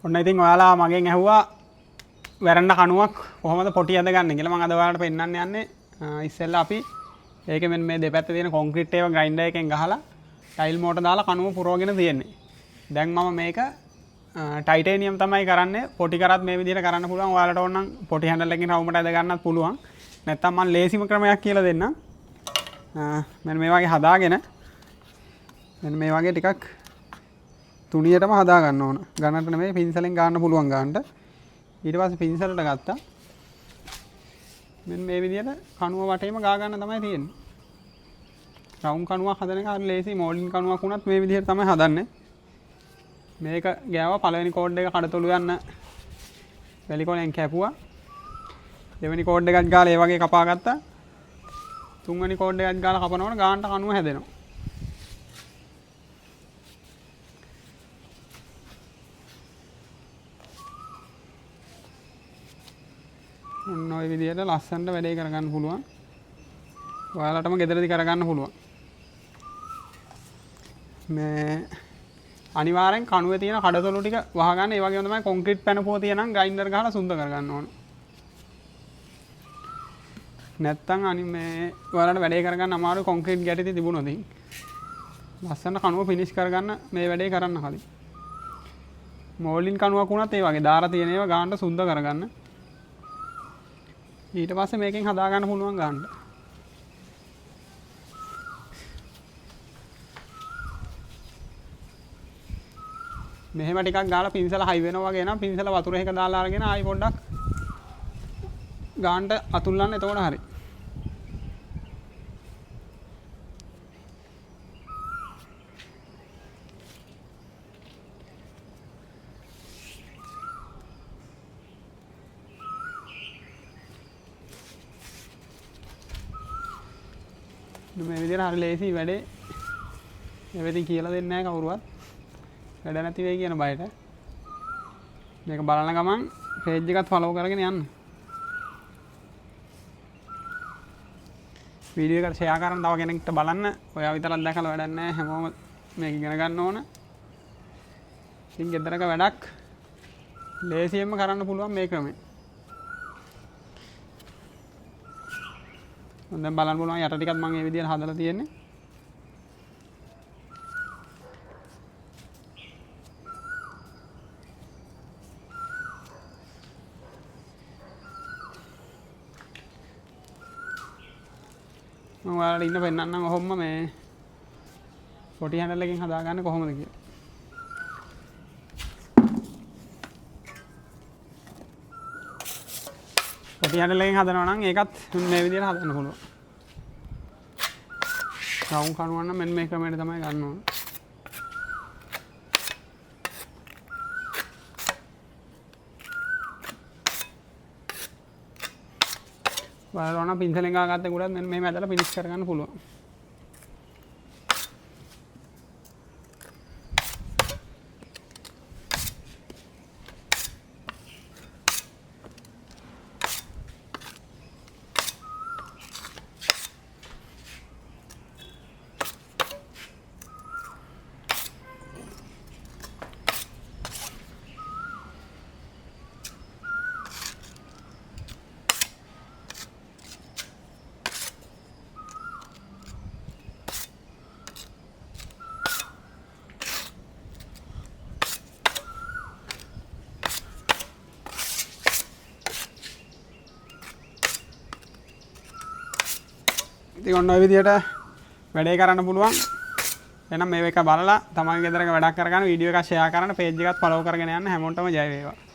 ඔන්න ඉතින් ඔයාලා මගෙන් ඇහුවා වැරෙන්න කණුවක් කොහොමද පොටි ඇදගන්නේ කියලා. මම අද ඔයාලට පෙන්නන්න යන්නේ ඉස්සෙල්ලා අපි ඒකේ මෙන්න මේ දෙපැත්තේ තියෙන කොන්ක්‍රීට් ඒවා ග්‍රයින්ඩර් එකෙන් ගහලා ටයිල් මෝටර් දාලා කණුව පුරවගෙන තියෙන්නේ. දැන් මම මේක ටයිටේනියම් තමයි කරන්නේ. පොටි කරත් මේ විදිහට කරන්න පුළුවන්. ඔයාලට ඕන නම් පොටි හැන්ඩල් එකකින් රවුමට ඇද ගන්නත් පුළුවන්. නැත්තම් මම ලේසිම ක්‍රමයක් කියලා දෙන්නම්. මෙන්න මේ වගේ හදාගෙන මෙන්න මේ වගේ ටිකක් තුනියටම හදා ගන්න ඕන. ගන්නට නෙමෙයි පින්සලෙන් ගන්න පුළුවන් ගන්නට. ඊට පස්සේ පින්සලට ගත්තා. මෙන්න මේ විදිහට කණුව වටේම ගා ගන්න තමයි තියෙන්නේ. රවුම් කණුවක් හදන එක හරි ලේසි. මෝල්ඩින් කණුවක් වුණත් මේ විදිහට තමයි හදන්නේ. මේක ගෑවා පළවෙනි කෝඩ් එක කඩතොළු යන්න වැලි කොලෙන් කැපුවා. දෙවෙනි කෝඩ් එකත් ගාලා ඒ වගේ කපා ගත්තා. තුන්වෙනි කෝඩ් එකත් ගාලා කපනකොට ගානට කණුව හැදෙනවා. ඔන්න ඔය විදිහට ලස්සනට වැඩේ කරගන්න පුළුවන්. ඔයාලටම ගෙදරදී කරගන්න පුළුවන්. මේ අනිවාර්යෙන් කණුවේ තියෙන කඩතොළු ටික වහගන්න. ඒ වගේම තමයි කොන්ක්‍රීට් පැනපුව තියෙනම් ග්‍රයින්ඩර් ගහලා සුන්ද කරගන්න ඕන. නැත්තම් මේ ඔයාලට වැඩේ කරගන්න අමාරු කොන්ක්‍රීට් ගැටි තිබුණොත් ලස්සන කණුව ෆිනිෂ් කරගන්න මේ වැඩේ කරන්න කලින්. මෝල්ඩින් කණුවක් වුණත් ඒ වගේ දාර තියෙන ඒවා ගානට සුන්ද කරගන්න. ඊට පස්සේ මේකෙන් හදා ගන්න පුළුවන් ගන්න. මෙහෙම ටිකක් ගාලා පින්සල හයි වෙනවා වගේ නම් පින්සල වතුර එක දාලා අරගෙන ආයි පොඩ්ඩක් ගානට අතුල්ලන්න. එතකොට හරි. මේ විදිහට හරි ලේසි වැඩේ. එවෙදී කියලා දෙන්නේ නැහැ කවුරුවත්. වැඩ නැති වෙයි කියන බයට. මේක බලන ගමන් පේජ් එකත් ෆලෝ කරගෙන යන්න. වීඩියෝ එකට ෂෙයා කරන්න තව කෙනෙක්ට බලන්න. ඔයා විතරක් දැකලා වැඩක් නැහැ. හැමෝම මේක ඉගෙන ගන්න ඕන. ඉතින් ගෙදරක වැඩක් ලේසියෙන්ම කරන්න පුළුවන් මේ ක්‍රමය. දැන් බලන්න පුළුවන් යට ටිකත් මම මේ විදිහට හදලා තියෙන්නේ. මම ඔයාලට ඉන්න පෙන්නන්නම් ඔහොම මේ පොටි හැන්ඩල් එකකින් හදාගන්නේ කොහොමද කියලා. පොටි හැන්ඩල් එකකින් හදනවා නම් ඒකත් මේ විදිහට හදන්න පුළුවන්. රවුම් කණුවක් නම් මෙන්න මේ ක්‍රමයට තමයි ගන්න ඕන. බලන්න පින්සලෙන් ගාගත්ත ගුණත් මෙන්න මෙහෙම ඇදලා ෆිනිෂ් කරගන්න පුළුවන්. ඉතින් ඔන්න ඔය විදිහට වැඩේ කරන්න පුළුවන්. එහෙනම් මේක බලලා තමන්ගේ ගෙදරක වැඩක් කරගන්න වීඩියෝ එකක් ෂෙයා කරන්න පේජ් එකත් ෆලෝ කරගෙන යන්න හැමෝටම ජය වේවා.